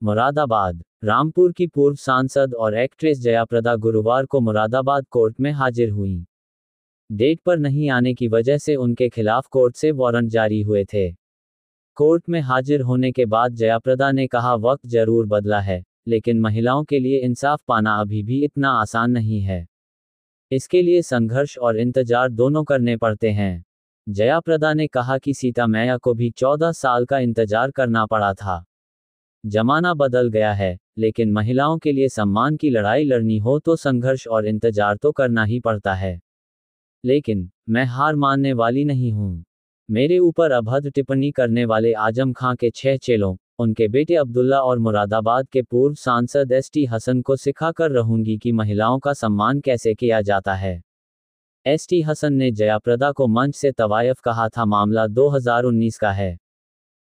मुरादाबाद। रामपुर की पूर्व सांसद और एक्ट्रेस जयाप्रदा गुरुवार को मुरादाबाद कोर्ट में हाजिर हुईं। डेट पर नहीं आने की वजह से उनके खिलाफ कोर्ट से वारंट जारी हुए थे। कोर्ट में हाजिर होने के बाद जयाप्रदा ने कहा, वक्त जरूर बदला है, लेकिन महिलाओं के लिए इंसाफ पाना अभी भी इतना आसान नहीं है। इसके लिए संघर्ष और इंतजार दोनों करने पड़ते हैं। जयाप्रदा ने कहा कि सीता मैया को भी 14 साल का इंतजार करना पड़ा था। जमाना बदल गया है, लेकिन महिलाओं के लिए सम्मान की लड़ाई लड़नी हो तो संघर्ष और इंतजार तो करना ही पड़ता है। लेकिन मैं हार मानने वाली नहीं हूं। मेरे ऊपर अभद्र टिप्पणी करने वाले आजम खां के 6 चेलों, उनके बेटे अब्दुल्ला और मुरादाबाद के पूर्व सांसद एसटी हसन को सिखाकर रहूंगी कि महिलाओं का सम्मान कैसे किया जाता है। एसटी हसन ने जयाप्रदा को मंच से तवायफ कहा था। मामला 2019 का है।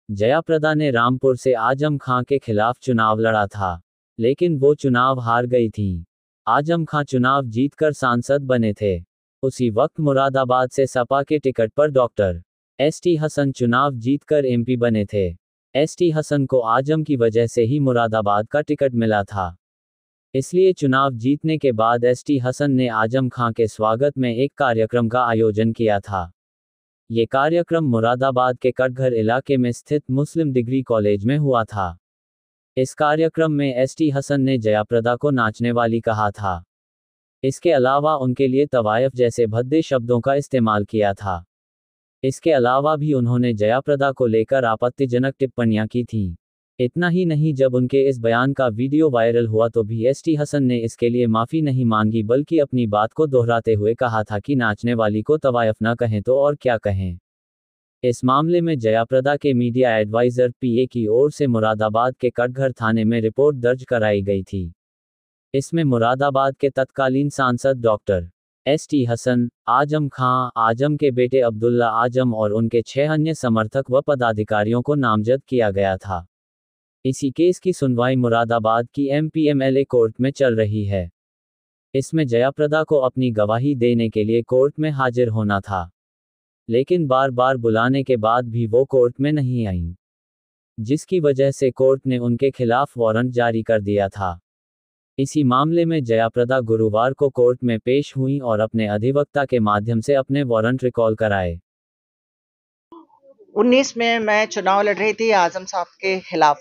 जयाप्रदा ने रामपुर से आजम खां के खिलाफ चुनाव लड़ा था, लेकिन वो चुनाव हार गई थीं। आजम खां चुनाव जीतकर सांसद बने थे। उसी वक्त मुरादाबाद से सपा के टिकट पर डॉक्टर एसटी हसन चुनाव जीतकर एमपी बने थे। एसटी हसन को आजम की वजह से ही मुरादाबाद का टिकट मिला था। इसलिए चुनाव जीतने के बाद एसटी हसन ने आजम खां के स्वागत में एक कार्यक्रम का आयोजन किया था। ये कार्यक्रम मुरादाबाद के कटघर इलाके में स्थित मुस्लिम डिग्री कॉलेज में हुआ था। इस कार्यक्रम में एसटी हसन ने जयाप्रदा को नाचने वाली कहा था। इसके अलावा उनके लिए तवायफ जैसे भद्दे शब्दों का इस्तेमाल किया था। इसके अलावा भी उन्होंने जयाप्रदा को लेकर आपत्तिजनक टिप्पणियां की थीं। इतना ही नहीं, जब उनके इस बयान का वीडियो वायरल हुआ तो भी एसटी हसन ने इसके लिए माफी नहीं मांगी, बल्कि अपनी बात को दोहराते हुए कहा था कि नाचने वाली को तवायफ ना कहें तो और क्या कहें। इस मामले में जयाप्रदा के मीडिया एडवाइजर पीए की ओर से मुरादाबाद के कटघर थाने में रिपोर्ट दर्ज कराई गई थी। इसमें मुरादाबाद के तत्कालीन सांसद डॉक्टर एसटी हसन, आजम खां, आजम के बेटे अब्दुल्ला आजम और उनके 6 अन्य समर्थक व पदाधिकारियों को नामजद किया गया था। इसी केस की सुनवाई मुरादाबाद की एमपीएमएलए कोर्ट में चल रही है। इसमें जयाप्रदा को अपनी गवाही देने के लिए कोर्ट में हाजिर होना था, लेकिन बार बार बुलाने के बाद भी वो कोर्ट में नहीं आईं, जिसकी वजह से कोर्ट ने उनके खिलाफ वारंट जारी कर दिया था। इसी मामले में जयाप्रदा गुरुवार को कोर्ट में पेश हुई और अपने अधिवक्ता के माध्यम से अपने वारंट रिकॉल कराए। 19 में मैं चुनाव लड़ रही थी आजम साहब के खिलाफ,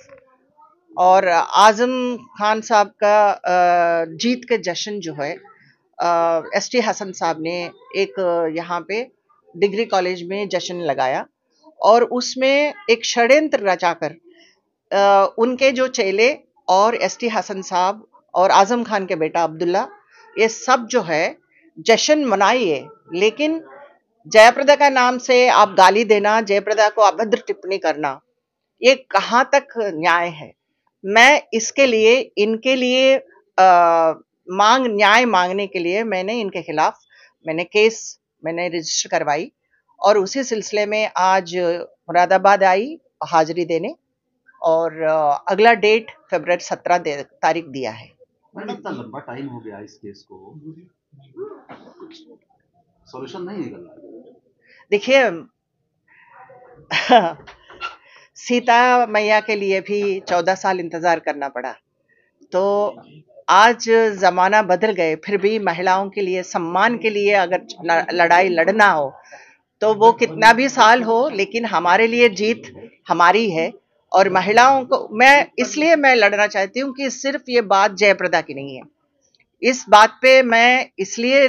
और आजम खान साहब का जीत के जश्न जो है एसटी हसन साहब ने एक यहाँ पे डिग्री कॉलेज में जश्न लगाया, और उसमें एक षड्यंत्र रचाकर उनके जो चेले और एसटी हसन साहब और आजम खान के बेटा अब्दुल्ला, ये सब जो है जश्न मनाइए, लेकिन जयाप्रदा का नाम से आप गाली देना, जयाप्रदा को अभद्र टिप्पणी करना, ये कहाँ तक न्याय है। मैं इसके लिए इनके लिए न्याय मांगने के लिए मैंने इनके खिलाफ केस रजिस्टर करवाई, और उसी सिलसिले में आज मुरादाबाद आई हाजिरी देने, और अगला डेट फरवरी 17 तारीख दिया है। इतना लंबा टाइम हो गया इस केस को, सॉल्यूशन नहीं निकल रहा। देखिए सीता मैया के लिए भी 14 साल इंतजार करना पड़ा, तो आज जमाना बदल गए, फिर भी महिलाओं के लिए सम्मान के लिए अगर लड़ाई लड़ना हो तो वो कितना भी साल हो, लेकिन हमारे लिए जीत हमारी है। और महिलाओं को इसलिए मैं लड़ना चाहती हूँ कि सिर्फ ये बात जयाप्रदा की नहीं है। इस बात पे मैं इसलिए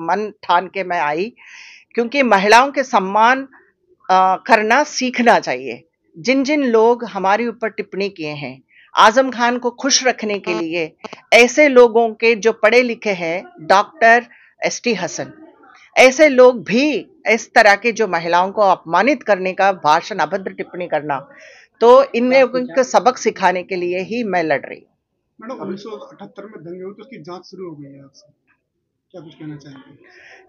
मन ठान के मैं आई, क्योंकि महिलाओं के सम्मान करना सीखना चाहिए। जिन जिन लोग हमारे ऊपर टिप्पणी किए हैं, आजम खान को खुश रखने के लिए ऐसे लोगों के जो पढ़े लिखे हैं, डॉक्टर एसटी हसन, ऐसे लोग भी इस तरह के जो महिलाओं को अपमानित करने का भाषण, अभद्र टिप्पणी करना, तो इन लोगों को सबक सिखाने के लिए ही मैं लड़ रही हूँ। मैडम 1978 में दंगे हुए तो उसकी जांच शुरू हो गई है, आपसे क्या कुछ कहना चाहेंगे?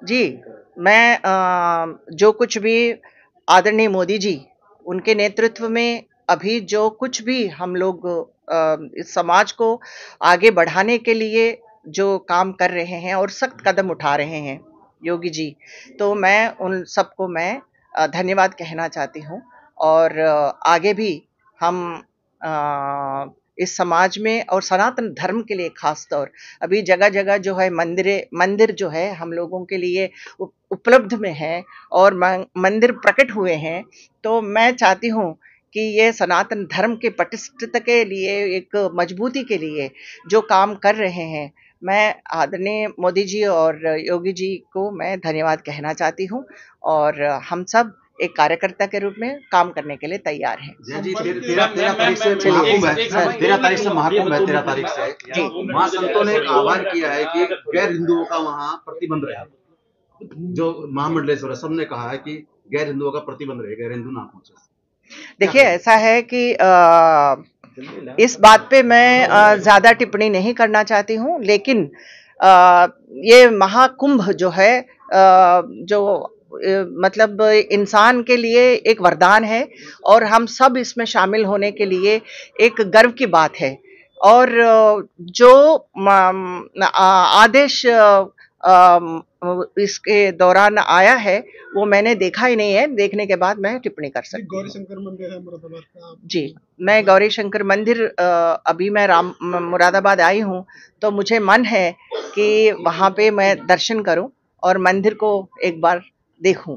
जी, मैं जो कुछ भी आदरणीय मोदी जी उनके नेतृत्व में अभी जो कुछ भी हम लोग इस समाज को आगे बढ़ाने के लिए जो काम कर रहे हैं और सख्त कदम उठा रहे हैं योगी जी, तो मैं उन सबको मैं धन्यवाद कहना चाहती हूँ। और आगे भी हम इस समाज में और सनातन धर्म के लिए खास तौर अभी जगह जगह जो है मंदिर जो है हम लोगों के लिए उपलब्ध में है और मंदिर प्रकट हुए हैं। तो मैं चाहती हूँ कि ये सनातन धर्म के पटिष्ठता के लिए, एक मजबूती के लिए जो काम कर रहे हैं, मैं आदरणीय मोदी जी और योगी जी को मैं धन्यवाद कहना चाहती हूँ और हम सब एक कार्यकर्ता के रूप में काम करने के लिए तैयार हैं। जय जी, 13 तारीख से महाकुंभ है, 13 तारीख से महाकुंभ है, 13 तारीख से महासंतों ने एक आह्वान किया है कि गैर हिंदुओं का वहाँ प्रतिबंध रहेगा। जो महामंडलेश्वर सबने कहा है कि गैर हिंदुओं का प्रतिबंध रहेगा, गैर हिंदू ना पहुंचे। देखिए, ऐसा है कि इस बात पे मैं ज्यादा टिप्पणी नहीं करना चाहती हूँ, लेकिन ये महाकुंभ जो है जो मतलब इंसान के लिए एक वरदान है और हम सब इसमें शामिल होने के लिए एक गर्व की बात है। और जो आदेश इसके दौरान आया है वो मैंने देखा ही नहीं है, देखने के बाद मैं टिप्पणी कर सकती हूँ। गौरी शंकर मंदिर है मुरादाबाद का। जी, मैं गौरी शंकर मंदिर अभी मैं मुरादाबाद आई हूँ, तो मुझे मन है कि वहाँ पे मैं दर्शन करूँ और मंदिर को एक बार देखूं।